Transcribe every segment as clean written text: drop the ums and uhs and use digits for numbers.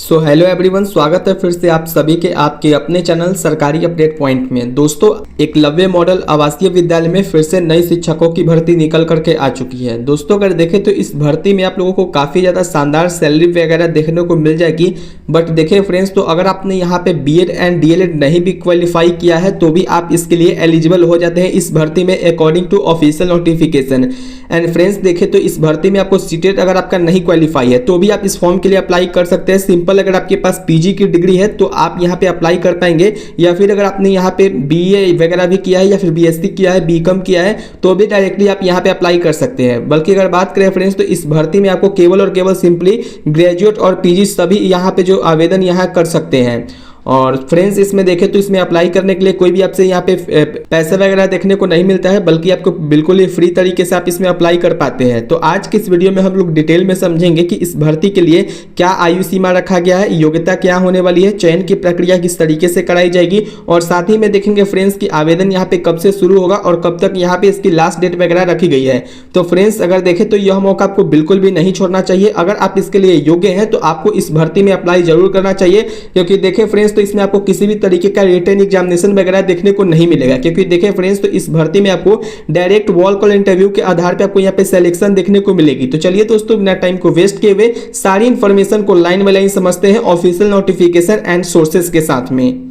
So hello everyone, स्वागत है फिर से आप सभी के आपके अपने चैनल सरकारी अपडेट पॉइंट में। दोस्तों, एकलव्य मॉडल आवासीय विद्यालय में फिर से नई शिक्षकों की भर्ती निकल करके आ चुकी है। दोस्तों, अगर देखें तो इस भर्ती में आप लोगों को काफ़ी ज़्यादा शानदार सैलरी वगैरह देखने को मिल जाएगी। बट देखें फ्रेंड्स, तो अगर आपने यहाँ पे बीएड एंड डीएलएड नहीं भी क्वालिफाई किया है तो भी आप इसके लिए एलिजिबल हो जाते हैं इस भर्ती में according to official notification. And friends, देखें तो इस भर्ती में आपको सीटेट अगर आपका नहीं क्वालिफाई है तो भी आप इस फॉर्म के लिए अप्लाई कर सकते हैं। सिंपल, अगर आपके पास पीजी की डिग्री है तो आप यहाँ पे अप्लाई कर पाएंगे, या फिर अगर आपने यहाँ पे बीए वगैरह भी किया है या फिर बीएससी किया है, बीकॉम किया है तो भी डायरेक्टली आप यहाँ पे अप्लाई कर सकते हैं। बल्कि अगर बात करें फ्रेंड्स, तो इस भर्ती में आपको केवल और केवल सिंपली ग्रेजुएट और पीजी सभी यहाँ पे जो आवेदन यहाँ कर सकते हैं। और फ्रेंड्स, इसमें देखें तो इसमें अप्लाई करने के लिए कोई भी आपसे यहाँ पे पैसे वगैरह देखने को नहीं मिलता है, बल्कि आपको बिल्कुल ही फ्री तरीके से आप इसमें अप्लाई कर पाते हैं। तो आज की इस वीडियो में हम लोग डिटेल में समझेंगे कि इस भर्ती के लिए क्या आयु सीमा रखा गया है, योग्यता क्या होने वाली है, चयन की प्रक्रिया किस तरीके से कराई जाएगी, और साथ ही में देखेंगे फ्रेंड्स कि आवेदन यहाँ पे कब से शुरू होगा और कब तक यहाँ पे इसकी लास्ट डेट वगैरह रखी गई है। तो फ्रेंड्स, अगर देखें तो यह मौका आपको बिल्कुल भी नहीं छोड़ना चाहिए। अगर आप इसके लिए योग्य हैं तो आपको इस भर्ती में अप्लाई जरूर करना चाहिए, क्योंकि देखें फ्रेंड्स, तो इसमें आपको किसी भी तरीके का रिटन एग्जामिनेशन वगैरह देखने को नहीं मिलेगा। क्योंकि देखें फ्रेंड्स, तो इस भर्ती में आपको डायरेक्ट वॉल कॉल इंटरव्यू के आधार पे आपको यहाँ पे सिलेक्शन देखने को मिलेगी। तो चलिए दोस्तों, बिना टाइम को वेस्ट किए हुए सारी इंफॉर्मेशन को लाइन बाय लाइन समझते हैं ऑफिशियल नोटिफिकेशन एंड सोर्सेस के साथ में।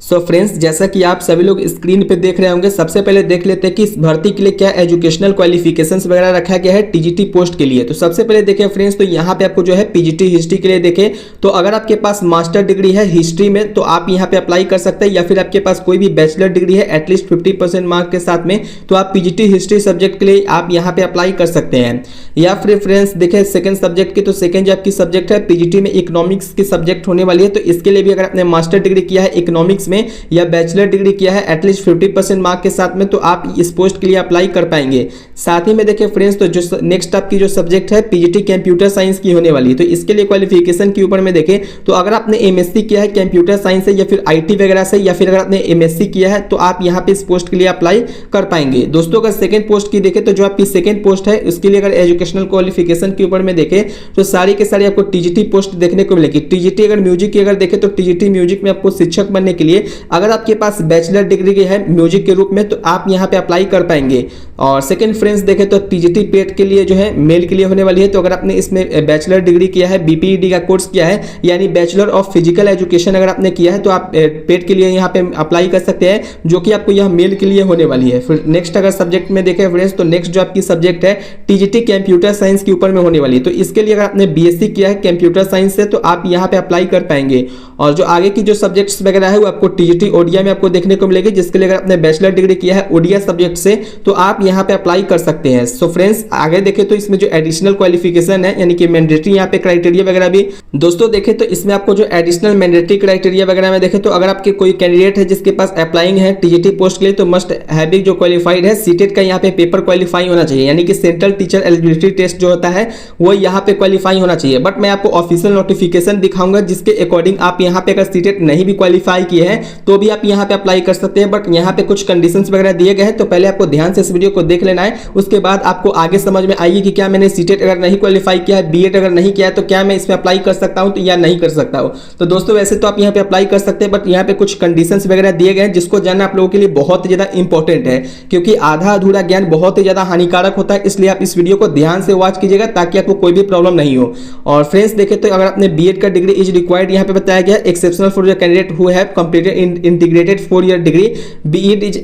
सो फ्रेंड्स, जैसा कि आप सभी लोग स्क्रीन पे देख रहे होंगे, सबसे पहले देख लेते हैं कि इस भर्ती के लिए क्या एजुकेशनल क्वालिफिकेशंस वगैरह रखा गया है टीजीटी पोस्ट के लिए। तो सबसे पहले देखें फ्रेंड्स, तो यहाँ पे आपको जो है पीजीटी हिस्ट्री के लिए देखें तो अगर आपके पास मास्टर डिग्री है हिस्ट्री में तो आप यहाँ पे अप्लाई कर सकते हैं, या फिर आपके पास कोई भी बैचलर डिग्री है एटलीस्ट 50% मार्क के साथ में तो आप पीजीटी हिस्ट्री सब्जेक्ट के लिए आप यहाँ पे अप्लाई कर सकते हैं। या फिर फ्रेंड्स देखें सेकंड सब्जेक्ट की, तो सेकंड जो आपकी सब्जेक्ट है पीजीटी में इकोनॉमिक्स की सब्जेक्ट होने वाली है, तो इसके लिए भी अगर आपने मास्टर डिग्री किया है इकोनॉमिक्स में या बैचलर डिग्री किया है एटलीस्ट 50% मार्क के साथ में तो आप इस पोस्ट के लिए अप्लाई कर पाएंगे। साथ ही में देखें फ्रेंड्स, तो जो नेक्स्ट आपकी जो सब्जेक्ट है पीजीटी कंप्यूटर साइंस की होने वाली है, तो इसके लिए क्वालिफिकेशन के ऊपर में देखें तो अगर आपने एमएससी किया है कंप्यूटर साइंस से या फिर आईटी वगैरह से, या फिर अगर आपने एमएससी किया है तो आप यहाँ पे इस पोस्ट के लिए अप्लाई कर पाएंगे। दोस्तों, अगर सेकंड पोस्ट की देखें तो जो आपकी सेकंड पोस्ट है उसके लिए अगर एजुकेशनल क्वालिफिकेशन के ऊपर में देखें तो सारी के सारी आपको टीजीटी पोस्ट देखने को मिलेगी। टीजीटी अगर म्यूजिक की अगर देखें तो टीजीटी म्यूजिक में आपको शिक्षक बनने के लिए अगर आपके पास बैचलर डिग्री है म्यूजिक के रूप में तो आप यहां पे अप्लाई कर पाएंगे। और सेकंड फ्रेंड्स देखें तो टीजीटी पेट के लिए जो है मेल के लिए होने वाली है, तो अगर आपने इसमें बैचलर डिग्री किया है बीपीईडी का कोर्स किया है यानी बैचलर ऑफ फिजिकल एजुकेशन अगर आपने किया है तो आप पेट के लिए यहां पे अप्लाई कर सकते हैं, जो कि आपको यह मेल के लिए होने वाली है। फिर नेक्स्ट अगर सब्जेक्ट में देखें फ्रेंड्स, तो नेक्स्ट जो आपकी सब्जेक्ट है टीजीटी कंप्यूटर साइंस के ऊपर में होने वाली है, तो इसके लिए अगर आपने बीएससी किया है कंप्यूटर साइंस से तो आप यहाँ पे अप्लाई कर पाएंगे। और जो आगे की जो सब्जेक्ट्स वगैरह है वो आपको टीजीटी ओडिया में आपको देखने को मिलेगी, जिसके लिए अगर आपने बैचलर डिग्री किया है ओडिया सब्जेक्ट से तो आप यहाँ पे अप्लाई कर सकते हैं। सो फ्रेंड्स, आगे देखें तो इसमें जो एडिशनल क्वालिफिकेशन है यानी कि मैंडेटरी यहाँ पे क्राइटेरिया वगैरह भी दोस्तों देखें तो इसमें आपको जो एडिशनल मैंडेटरी क्राइटेरिया वगैरह में देखें तो अगर आपके कोई कैंडिडेट है जिसके पास अप्लाइंग है टीजीटी पोस्ट के लिए तो मस्ट हैव जो क्वालिफाइड है सीटेट का यहाँ पे पेपर क्वालिफाई होना चाहिए, यानी कि सेंट्रल टीचर एलिजिबिलिटी टेस्ट जो होता है वो यहाँ पे क्वालिफाई होना चाहिए। बट मैं आपको ऑफिशियल नोटिफिकेशन दिखाऊंगा जिसके अकॉर्डिंग आप यहाँ पे अगर सीटेट नहीं भी क्वालिफाई किए हैं तो भी आप यहाँ पे अप्लाई कर सकते हैं। बट यहाँ पे कुछ कंडीशंस वगैरह दिए गए हैं, तो पहले आपको ध्यान से इस वीडियो को देख लेना है, उसके बाद आपको आगे समझ में आएगी कि क्या मैंने सीटेट अगर नहीं क्वालिफाई किया है, बीएड अगर नहीं किया है तो क्या मैं इसमें अप्लाई कर सकता हूं तो या नहीं कर सकता हूं। तो दोस्तों, वैसे तो आप यहाँ पे अप्लाई कर सकते हैं, बट यहाँ पे कुछ कंडीशंस वगैरह दिए गए हैं जिसको जानना आप लोगों के लिए बहुत ही ज्यादा इंपॉर्टेंट है, क्योंकि आधा अधूरा ज्ञान बहुत ही ज्यादा हानिकारक होता है, इसलिए आप इस वीडियो को ध्यान से वॉच कीजिएगा ताकि आपको कोई भी प्रॉब्लम नहीं हो। और फ्रेंड्स देखें तो अगर आपने बीएड का डिग्री इज रिक्वायर्ड यहाँ पे बताया गया exceptional for the candidate who have completed integrated 4-year degree BEd is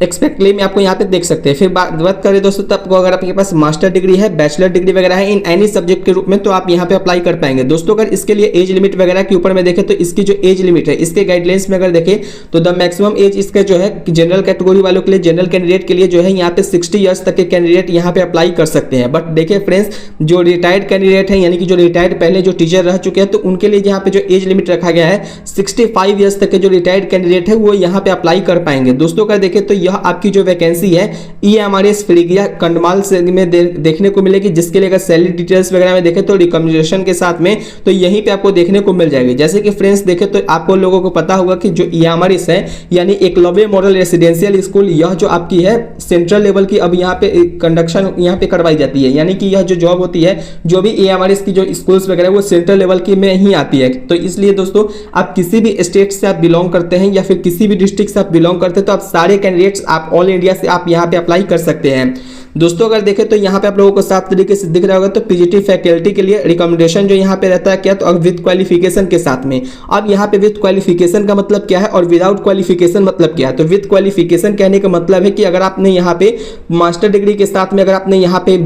expectedly में आपको यहाँ पे देख सकते हैं। फिर बात करें दोस्तों तब को अगर आपके पास मास्टर डिग्री है बैचलर डिग्री वगैरह है इन एनी सब्जेक्ट के रूप में तो आप यहाँ पे अप्लाई कर पाएंगे। दोस्तों, अगर इसके लिए एज लिमिट वगैरह के ऊपर में देखें तो इसकी जो एज लिमिट है इसके गाइडलाइंस में अगर देखें तो द मैक्सिमम एज इसका जो है जनरल कैटेगरी वालों के लिए जनरल कैंडिडेट के लिए जो है यहाँ पे 60 ईयर्स तक के कैंडिडेट यहाँ पे अप्लाई कर सकते हैं। बट देखिए फ्रेंड्स, जो रिटायर्ड कैंडिडेट है यानी कि जो रिटायर्ड पहले जो टीचर रह चुके हैं तो उनके लिए यहाँ पे जो एज लिमिट रखा गया है 65 ईयर्स तक के जो रिटायर्ड कैंडिडेट है वो यहाँ पे अप्लाई कर पाएंगे। दोस्तों, अगर देखें तो यह यह आपकी जो वैकेंसी है EMRS फ्रीगिया कंडमाल से में देखने को मिलेगी, जिसके लिए अगर सैलरी डिटेल्स वगैरह में देखें तो रिकमेंडेशन के साथ में तो यहीं पे आपको देखने को मिल जाएगी। जैसे कि फ्रेंड्स देखें तो आपको लोगों को पता होगा कि जो EMRS है यानी एकलव्य मॉडल रेसिडेंशियल स्कूल, यह जो आपकी है सेंट्रल लेवल की अब यहाँ पे कंडक्शन यहाँ पे करवाई जाती है, यानी कि यह जो जॉब होती है जो भी EMRS की जो स्कूल्स वगैरह वो सेंट्रल लेवल की में ही आती है। तो इसलिए दोस्तों आप किसी भी स्टेट से आप बिलोंग करते हैं या फिर किसी भी डिस्ट्रिक्ट से आप बिलोंग करते हैं तो आप सारे कैंडिडेट्स आप ऑल इंडिया से आप यहाँ पे अप्लाई कर सकते हैं। दोस्तों अगर देखें तो यहाँ पे आप लोगों को साफ तरीके से दिख रहा होगा तो पीजीटी फैकल्टी के लिए रिकमेंडेशन जो यहाँ पे रहता है क्या, तो अब विद क्वालिफिकेशन के साथ में। अब यहाँ पे विद क्वालिफिकेशन का मतलब क्या है और विदाउट क्वालिफिकेशन मतलब क्या है। तो विद क्वालिफिकेशन कहने का मतलब है कि अगर आपने यहाँ पे मास्टर डिग्री के साथ में अगर आपने यहाँ पे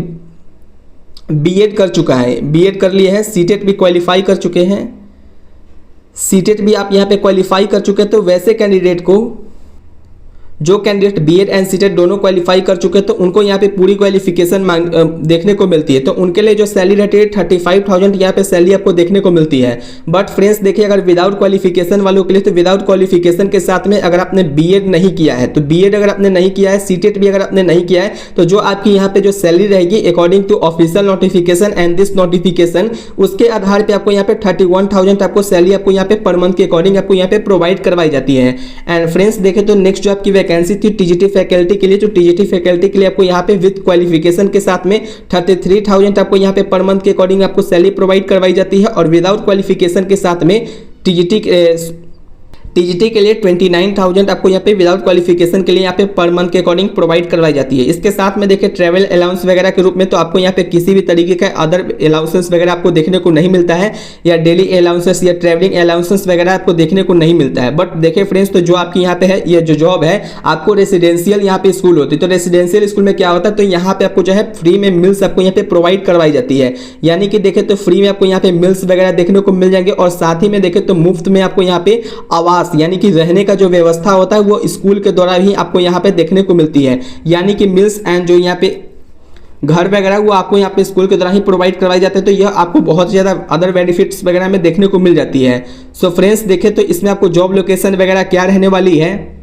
बीएड कर चुका है, बीएड कर लिए हैं, सीटेट भी क्वालिफाई कर चुके हैं, सीटेट भी आप यहाँ पे क्वालिफाई कर चुके हैं, तो वैसे कैंडिडेट को जो कैंडिडेट बीएड एंड सीटेट दोनों क्वालिफाई कर चुके हैं तो उनको यहाँ पे पूरी क्वालिफिकेशन देखने को मिलती है। तो उनके लिए जो सैलरी रहती है 35,000 यहाँ पे सैलरी आपको देखने को मिलती है। बट फ्रेंड्स देखिए अगर विदाउट क्वालिफिकेशन वालों के लिए तो विदाउट क्वालिफिकेशन के साथ में अगर आपने बीएड नहीं किया है तो बीएड अगर आपने नहीं किया है, सीटेट भी अगर आपने नहीं किया है तो जो आपकी यहाँ पे जो सैलरी रहेगी according to official notification and this notification, उसके आधार पर आपको यहाँ पे 31,000 आपको सैलरी आपको यहाँ पे पर मंथ के अकॉर्डिंग आपको यहाँ पे प्रोवाइड करवाई जाती है। एंड फ्रेंड्स देखें तो नेक्स्ट जो आपकी वैकेंसी थी टीजीटी फैकल्टी के लिए, जो टीजीटी फैकल्टी के लिए आपको यहाँ पे विद क्वालिफिकेशन के साथ में 33,000 आपको यहाँ पे पर मंथ के अकॉर्डिंग आपको सैलरी प्रोवाइड करवाई जाती है। और विदाउट क्वालिफिकेशन के साथ में टीजीटी के लिए 29,000 आपको यहाँ पे विदाउट क्वालिफिकेशन के लिए यहाँ पे पर मंथ के अकॉर्डिंग प्रोवाइड करवाई जाती है। इसके साथ में देखिए ट्रैवल अलाउंस वगैरह के रूप में तो आपको यहाँ पे किसी भी तरीके का अदर अलाउंसेस वगैरह आपको देखने को नहीं मिलता है, या डेली अलाउंसेस या ट्रैवलिंग अलाउंसेस वगैरह आपको देखने को नहीं मिलता है। बट देखिए फ्रेंड्स तो जो आपकी यहाँ पे है ये जो जॉब है आपको रेसिडेंशियल यहाँ पे स्कूल होती है। तो रेसिडेंशियल स्कूल में क्या होता है, तो यहाँ पे आपको जो है फ्री में मिल्स आपको यहाँ पे प्रोवाइड करवाई जाती है, यानी कि देखें तो फ्री में आपको यहाँ पे मिल्स वगैरह देखने को मिल जाएंगे। और साथ ही में देखें तो मुफ्त में आपको यहाँ पे आवास यानी कि रहने का जो व्यवस्था होता है वो स्कूल के द्वारा ही आपको यहाँ पे देखने को मिलती है, यानी कि मिल्स एंड जो यहाँ पे घर वगैरह वो आपको यहाँ पे स्कूल के द्वारा ही प्रोवाइड करवाए जाते हैं। तो यह आपको बहुत ज़्यादा अदर बेनिफिट्स वगैरह में देखने को मिल जाती है। सो फ्रेंड्स देखें तो इसमें आपको जॉब लोकेशन वगैरह क्या रहने वाली है।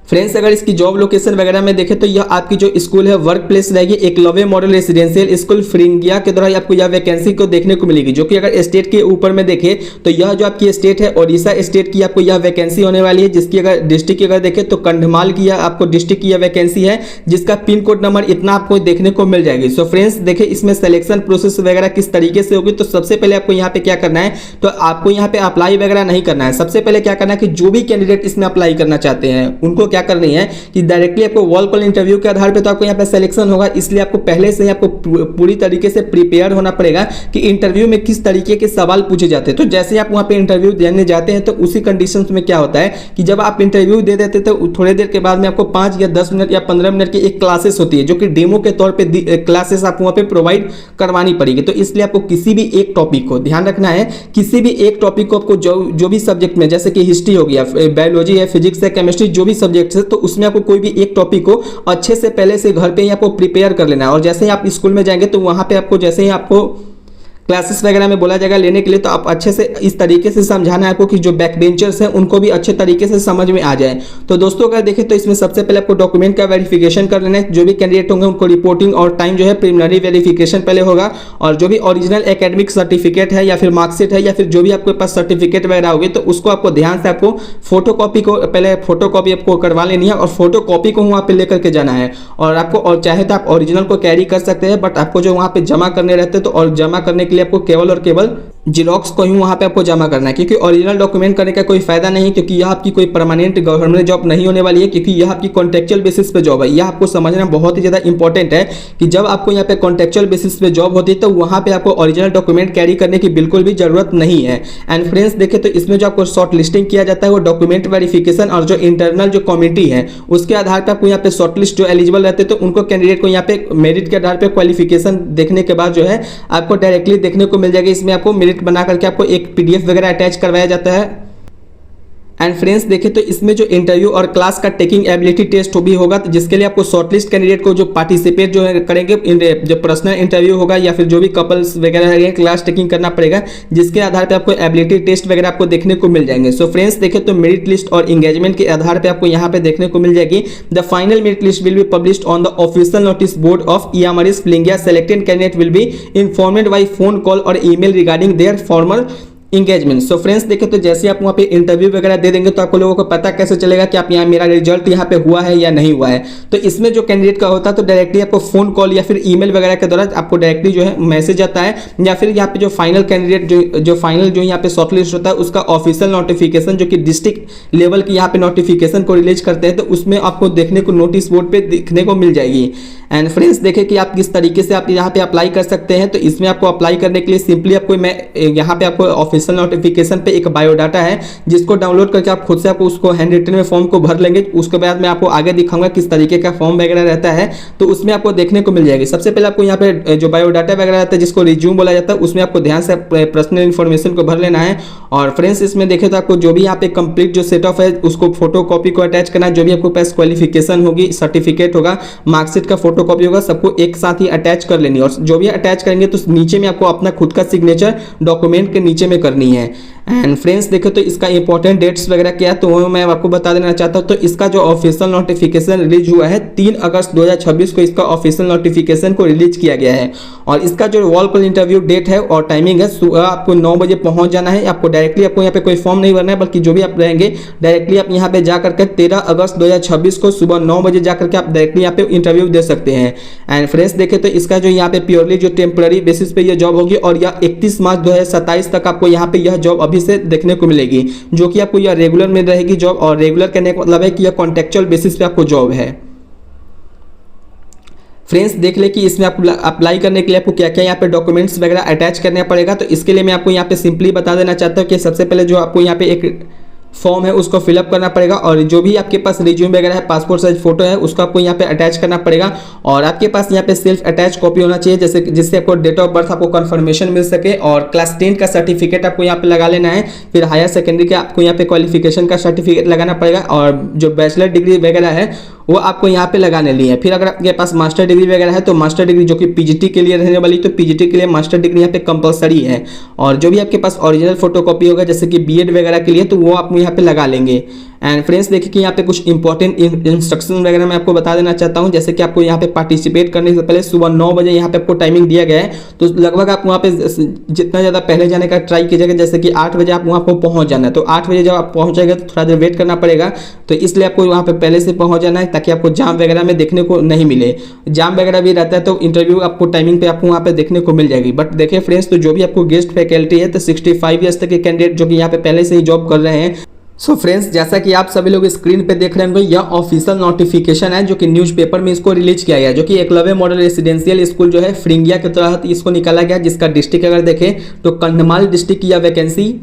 फ्रेंड्स अगर इसकी जॉब लोकेशन वगैरह में देखें तो यह आपकी जो स्कूल है वर्क प्लेस रहेगी एकलव्य मॉडल रेसिडेंशियल स्कूल फ्रिंगिया के द्वारा आपको यह वैकेंसी को देखने को मिलेगी, जो कि अगर स्टेट के ऊपर में देखें तो यह जो आपकी स्टेट है ओडिशा स्टेट की आपको यह वैकेंसी होने वाली है, जिसकी अगर डिस्ट्रिक्ट की अगर देखें तो कंधमाल की आपको डिस्ट्रिक्ट की यह वैकेंसी है, जिसका पिन कोड नंबर इतना आपको देखने को मिल जाएगी। सो फ्रेंड्स देखिए इसमें सिलेक्शन प्रोसेस वगैरह किस तरीके से होगी। तो सबसे पहले आपको यहाँ पे क्या करना है, तो आपको यहाँ पे अप्लाई वगैरह नहीं करना है। सबसे पहले क्या करना है कि जो भी कैंडिडेट इसमें अप्लाई करना चाहते हैं उनको क्या करनी है कि डायरेक्टली आपको वॉल कॉल इंटरव्यू के आधार पे तो आपको यहाँ पे सिलेक्शन होगा, इसलिए आपको पहले से ही आपको पूरी तरीके से प्रिपेयर होना पड़ेगा कि इंटरव्यू में किस तरीके के सवाल पूछे जाते हैं। तो जैसे ही आप वहाँ पे इंटरव्यू देने जाते हैं तो उसी कंडीशन में क्या होता है कि जब आप इंटरव्यू दे देते तो थोड़ी देर के बाद में आपको 5 या 10 मिनट या 15 मिनट की एक क्लासेस होती है, जो कि डेमो के तौर पर क्लासेस आपको वहाँ पे प्रोवाइड करवानी पड़ेगी। तो इसलिए आपको किसी भी एक टॉपिक को ध्यान रखना है, किसी भी एक टॉपिक को आपको जो भी सब्जेक्ट में, जैसे कि हिस्ट्री हो गया, बायोलॉजी है, फिजिक्स है, केमिस्ट्री, जो भी सब्जेक्ट है, तो उसमें आपको कोई भी एक टॉपिक को अच्छे से पहले से घर पे ही आपको प्रिपेयर कर लेना है। और जैसे ही आप स्कूल में जाएंगे तो वहां पे आपको जैसे ही आपको क्लासेस वगैरह में बोला जाएगा लेने के लिए, तो आप अच्छे से इस तरीके से समझाना है आपको कि जो बैक बेंचर्स हैं उनको भी अच्छे तरीके से समझ में आ जाए। तो दोस्तों अगर देखें तो इसमें सबसे पहले आपको डॉक्यूमेंट का वेरिफिकेशन कर लेना है। जो भी कैंडिडेट होंगे उनको रिपोर्टिंग और टाइम जो है प्रिलिमिनरी वेरिफिकेशन पहले होगा, और जो भी ओरिजिनल एकेडमिक सर्टिफिकेट है या फिर मार्कशीट है या फिर जो भी आपके पास सर्टिफिकेट वगैरह होगी तो उसको आपको ध्यान से आपको फोटोकॉपी को पहले फोटोकॉपी आपको करवा लेनी है, और फोटोकॉपी को वहाँ पे लेकर के जाना है। और आपको और चाहे तो आप ओरिजिनल को कैरी कर सकते हैं, बट आपको जो वहाँ पे जमा करने रहते हैं तो और जमा करने के लिए आपको केवल और केवल जिरोक्स को ही वहां पे आपको जमा करना है, क्योंकि ओरिजिनल डॉक्यूमेंट करने का कोई फायदा नहीं, क्योंकि यह आपकी कोई परमानेंट गवर्नमेंट जॉब नहीं होने वाली है, क्योंकि यह आपकी कॉन्ट्रेक्चुअल बेसिस पे जॉब है। यह आपको समझना बहुत ही ज्यादा इंपॉर्टेंट है कि जब आपको यहाँ पे कॉन्ट्रेक्चुअल बेसिस पे जॉब होती है तो वहां पे आपको ओरिजिनल डॉक्यूमेंट कैरी करने की बिल्कुल भी जरूरत नहीं है। एंड फ्रेंड्स देखें तो इसमें जो आपको शॉर्ट लिस्टिंग किया जाता है वो डॉक्यूमेंट वेरिफिकेशन और जो इंटरनल जो कमिटी है उसके आधार पर आपको यहाँ पे शॉर्ट लिस्ट जो एलिजिबल रहते हैं तो उनको कैंडिडेट को यहाँ पे मेरिट के आधार पर क्वालिफिकेशन देखने के बाद जो है आपको डायरेक्टली देखने को मिल जाएगा। इसमें आपको मेरिट बना करके आपको एक PDF वगैरह अटैच करवाया जाता है। एंड फ्रेंड्स देखें तो इसमें जो इंटरव्यू और क्लास का टेकिंग एबिलिटी टेस्ट भी होगा, तो जिसके लिए आपको शॉर्टलिस्ट कैंडिडेट को जो पार्टिसिपेट जो है करेंगे, जो पर्सनल इंटरव्यू होगा या फिर जो भी कपल्स वगैरह है क्लास टेकिंग करना पड़ेगा, जिसके आधार पे आपको एबिलिटी टेस्ट वगैरह आपको देखने को मिल जाएंगे। सो फ्रेंड्स देखें तो मेरिट लिस्ट और इंगेजमेंट के आधार पे आपको यहाँ पे देखने को मिल जाएगी। The final merit list will be published on the official notice board of EAMRS फिलिंगिया। Selected candidate will be informed by phone call और email regarding their formal engagement. So friends देखें तो जैसे आप वहाँ पे इंटरव्यू वगैरह दे देंगे तो आपको लोगों को पता कैसे चलेगा कि आप यहाँ मेरा रिजल्ट यहाँ पे हुआ है या नहीं हुआ है। तो इसमें जो कैंडिडेट का होता है तो डायरेक्टली आपको फोन कॉल या फिर ईमेल वगैरह के द्वारा आपको डायरेक्टली जो है मैसेज आता है, या फिर यहाँ पे जो फाइनल कैंडिडेट जो फाइनल जो यहाँ पे शॉर्टलिस्ट होता है उसका ऑफिशियल नोटिफिकेशन जो कि डिस्ट्रिक्ट लेवल की यहाँ पे नोटिफिकेशन को रिलीज करते हैं, तो उसमें आपको देखने को नोटिस बोर्ड पे देखने को मिल जाएगी। एंड फ्रेंड्स देखें कि आप किस तरीके से आप यहाँ पे अप्लाई कर सकते हैं। तो इसमें आपको अप्लाई करने के लिए सिंपली आपको मैं यहाँ पे आपको ऑफिशियल नोटिफिकेशन पे एक बायोडाटा है जिसको डाउनलोड करके आप खुद से आपको उसको हैंड रिटन में फॉर्म को भर लेंगे। उसके बाद मैं आपको आगे दिखाऊंगा किस तरीके का फॉर्म वगैरह रहता है, तो उसमें आपको देखने को मिल जाएगी। सबसे पहले आपको यहाँ पे जो बायोडाटा वगैरह रहता है जिसको रिज्यूम बोला जाता है, उसमें आपको ध्यान से पर्सनल इन्फॉर्मेशन को भर लेना है। और फ्रेंड्स इसमें देखें तो आपको जो भी यहाँ पे कंप्लीट जो सेटअप है उसको फोटो कॉपी को अटैच करना है। जो भी आपको पास क्वालिफिकेशन होगी, सर्टिफिकेट होगा, मार्कशीट का फोटो कॉपी होगा, सबको एक साथ ही अटैच कर लेनी है। और जो भी अटैच करेंगे तो नीचे में आपको अपना खुद का सिग्नेचर डॉक्यूमेंट के नीचे में करनी है। एंड फ्रेंड्स देखो तो इसका इंपॉर्टेंट डेट्स वगैरह क्या है तो वो मैं आपको बता देना चाहता हूँ। तो इसका जो ऑफिशियल नोटिफिकेशन रिलीज हुआ है 3 अगस्त 2026 को इसका ऑफिशियल नोटिफिकेशन को रिलीज किया गया है। और इसका जो वॉल कॉल इंटरव्यू डेट है और टाइमिंग है, सुबह आपको 9 बजे पहुंच जाना है। आपको डायरेक्टली आपको यहाँ पे कोई फॉर्म नहीं भरना है, बल्कि जो भी आप रहेंगे डायरेक्टली आप यहाँ पे जा करके 13 अगस्त 2026 को सुबह 9 बजे जा करके आप डायरेक्टली यहाँ पे इंटरव्यू दे सकते हैं। एंड फ्रेंड्स देखें तो इसका जो यहाँ पे प्योरली जो टेम्पररी बेसिस पे ये जॉब होगी और यह 31 मार्च 2027 तक आपको यहाँ पे यह जॉब अभी से देखने को मिलेगी, जो कि आपको यह रेगुलर में रहेगी जॉब। और रेगुलर कहने का मतलब है कि यह कॉन्ट्रेक्चुअल बेसिस पे आपको जॉब है। फ्रेंड्स देख ले कि इसमें आपको अप्लाई करने के लिए आपको क्या क्या यहाँ पे डॉक्यूमेंट्स वगैरह अटैच करना पड़ेगा। तो इसके लिए मैं आपको यहाँ पे सिंपली बता देना चाहता हूँ कि सबसे पहले जो आपको यहाँ पे एक फॉर्म है उसको फिलअप करना पड़ेगा, और जो भी आपके पास रिज्यूम वगैरह है, पासपोर्ट साइज फोटो है, उसको आपको यहाँ पे अटैच करना पड़ेगा। और आपके पास यहाँ पे सेल्फ अटैच कॉपी होना चाहिए, जैसे जिससे आपको डेट ऑफ बर्थ आपको कंफर्मेशन मिल सके। और क्लास 10 का सर्टिफिकेट आपको यहाँ पे लगा लेना है। फिर हायर सेकेंडरी का आपको यहाँ पे क्वालिफिकेशन का सर्टिफिकेट लगाना पड़ेगा, और जो बैचलर डिग्री वगैरह है वो आपको यहाँ पे लगाने लिए है। फिर अगर आपके पास मास्टर डिग्री वगैरह है तो मास्टर डिग्री जो कि पीजीटी के लिए रहने वाली, तो पीजीटी के लिए मास्टर डिग्री यहाँ पे कंपलसरी है। और जो भी आपके पास ओरिजिनल फोटोकॉपी होगा जैसे कि बीएड वगैरह के लिए, तो वो आप यहाँ पे लगा लेंगे। एंड फ्रेंड्स देखिए कि यहाँ पे कुछ इंपॉर्टेंट इंस्ट्रक्शन वगैरह मैं आपको बता देना चाहता हूँ। जैसे कि आपको यहाँ पे पार्टिसिपेट करने से पहले सुबह 9 बजे यहाँ पे आपको टाइमिंग दिया गया है, तो लगभग आप वहाँ पे जितना ज़्यादा पहले जाने का ट्राई कीजिएगा। जैसे कि 8 बजे आप वहाँ पर पहुँच जाना है, तो 8 बजे जब आप पहुँचेगा तो थोड़ा देर वेट करना पड़ेगा। तो इसलिए आपको वहाँ पे पहले से पहुँच जाना है ताकि आपको जाम वगैरह में देखने को नहीं मिले। जाम वगैरह भी रहता है तो इंटरव्यू आपको टाइमिंग पे आपको वहाँ पे देखने को मिल जाएगी। बट देखिए फ्रेंड्स, तो जो भी आपको गेस्ट फैकल्टी है तो 65 ईयर्स तक के कैंडिडेट जो कि यहाँ पे पहले से ही जॉब कर रहे हैं। सो फ्रेंड्स, जैसा कि आप सभी लोग स्क्रीन पे देख रहे होंगे, यह ऑफिशियल नोटिफिकेशन है जो कि न्यूज़पेपर में इसको रिलीज किया गया, जो कि एकलव्य मॉडल रेसिडेंशियल स्कूल जो है फिलिंगिया के तहत इसको निकाला गया, जिसका डिस्ट्रिक्ट अगर देखें तो कंधमाल डिस्ट्रिक्ट की यह वैकेंसी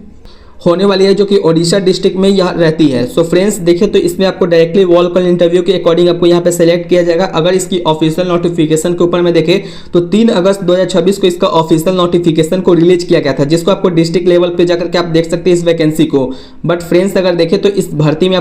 होने वाली है, जो कि ओडिशा डिस्ट्रिक्ट में यह रहती है। सो फ्रेंड्स देखें तो इसमें आपको डायरेक्टली वॉल कॉल इंटरव्यू के अकॉर्डिंग आपको यहाँ पे सेलेक्ट किया जाएगा। अगर इसकी ऑफिशियल नोटिफिकेशन के ऊपर में देखें तो 3 अगस्त 2026 को इसका ऑफिशियल नोटिफिकेशन को रिलीज किया गया था, जिसको आपको डिस्ट्रिक्ट लेवल पे जाकर के आप देख सकते हैं इस वैकेंसी को। बट फ्रेंड्स अगर देखें तो इस भर्ती में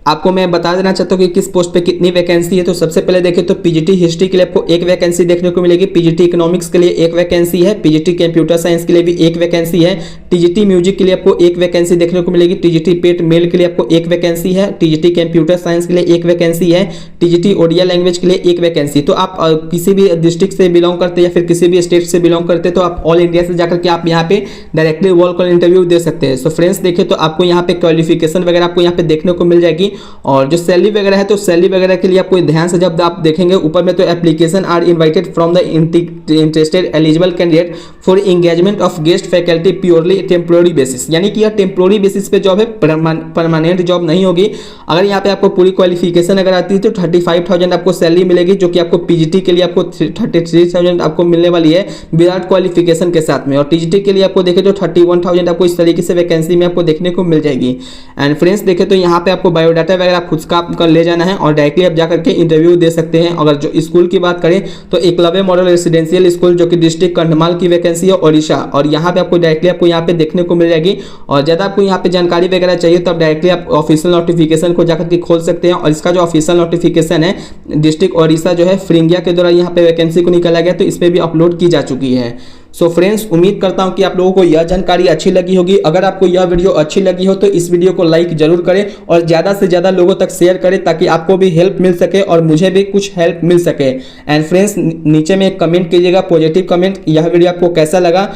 आपको मैं बता देना चाहता हूँ कि किस पोस्ट पे कितनी वैकेंसी है। तो सबसे पहले देखें तो पीजीटी हिस्ट्री के लिए आपको 1 वैकेंसी देखने को मिलेगी, पीजीटी इकोनॉमिक्स के लिए 1 वैकेंसी है, पीजीटी कंप्यूटर साइंस के लिए भी 1 वैकेंसी है, टीजीटी म्यूजिक के लिए आपको 1 वैकेंसी देखने को मिलेगी, टीजीटी पेट मेल के लिए आपको 1 वैकेंसी है, टीजीटी कंप्यूटर साइंस के लिए 1 वैकेंसी है, टीजीटी ओडिया लैंग्वेज के लिए 1 वैकेंसी। तो आप किसी भी डिस्ट्रिक्ट से बिलोंग करते हैं या फिर किसी भी स्टेट से बिलोंग करते हैं तो आप ऑल इंडिया से जाकर के आप यहाँ पे डायरेक्टली वॉल कॉल इंटरव्यू दे सकते हैं। सो फ्रेंड्स देखें तो आपको यहाँ पे क्वालिफिकेशन वगैरह आपको यहाँ पे देखने को मिल जाएगी। और जो सैलरी वगैरह है तो सैलरी वगैरह के लिए आपको ध्यान से जब आप देखेंगे ऊपर में, तो application are invited from the interested eligible candidate for engagement of guest faculty purely temporary basis, यानी कि यह टेम्पोररी बेसिस पे जॉब है, परमानेंट जॉब नहीं होगी। अगर यहाँ पे आपको पूरी क्वालिफिकेशन अगर आती है तो 35,000 आपको सैलरी मिलेगी, जो कि आपको पीजीटी के लिए आपको 33,000 आपको मिलने वाली है विदाउट क्वालिफिकेशन के साथ में। और टीजीटी के लिए आपको देखें तो 31,000 आपको इस तरीके से वैकेंसी में आपको देखने को मिल जाएगी। एंड फ्रेंड्स देखें तो यहाँ पे आपको बायोडाटा बायोडाटा वगैरह खुद का आपको ले जाना है और डायरेक्टली आप जाकर के इंटरव्यू दे सकते हैं। अगर जो स्कूल की बात करें तो एकलव्य मॉडल रेसिडेंशियल स्कूल जो कि डिस्ट्रिक्ट कंधमाल की वैकेंसी है ओडिशा, और यहाँ पे आपको डायरेक्टली आपको यहाँ पे देखने को मिल जाएगी। और ज़्यादा आपको यहाँ पे जानकारी वगैरह चाहिए तो आप डायरेक्टली आप ऑफिशियल नोटिफिकेशन को जाकर के खोल सकते हैं। और इसका जो ऑफिशियल नोटिफिकेशन है डिस्ट्रिक्ट ओडिशा जो है फ्रिंगिया के द्वारा यहाँ पे वैकेंसी को निकाला गया, तो इस पर भी अपलोड की जा चुकी है। सो फ्रेंड्स, उम्मीद करता हूं कि आप लोगों को यह जानकारी अच्छी लगी होगी। अगर आपको यह वीडियो अच्छी लगी हो तो इस वीडियो को लाइक जरूर करें और ज़्यादा से ज़्यादा लोगों तक शेयर करें ताकि आपको भी हेल्प मिल सके और मुझे भी कुछ हेल्प मिल सके। एंड फ्रेंड्स, नीचे में एक कमेंट कीजिएगा, पॉजिटिव कमेंट, यह वीडियो आपको कैसा लगा।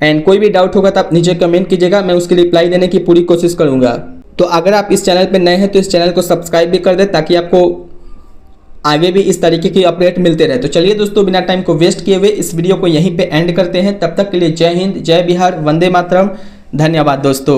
एंड कोई भी डाउट होगा तो आप नीचे कमेंट कीजिएगा, मैं उसकी रिप्लाई देने की पूरी कोशिश करूँगा। तो अगर आप इस चैनल पर नए हैं तो इस चैनल को सब्सक्राइब भी कर दें ताकि आपको आगे भी इस तरीके की अपडेट मिलते रहे। तो चलिए दोस्तों, बिना टाइम को वेस्ट किए हुए इस वीडियो को यहीं पे एंड करते हैं। तब तक के लिए जय हिंद, जय बिहार, वंदे मातरम, धन्यवाद दोस्तों।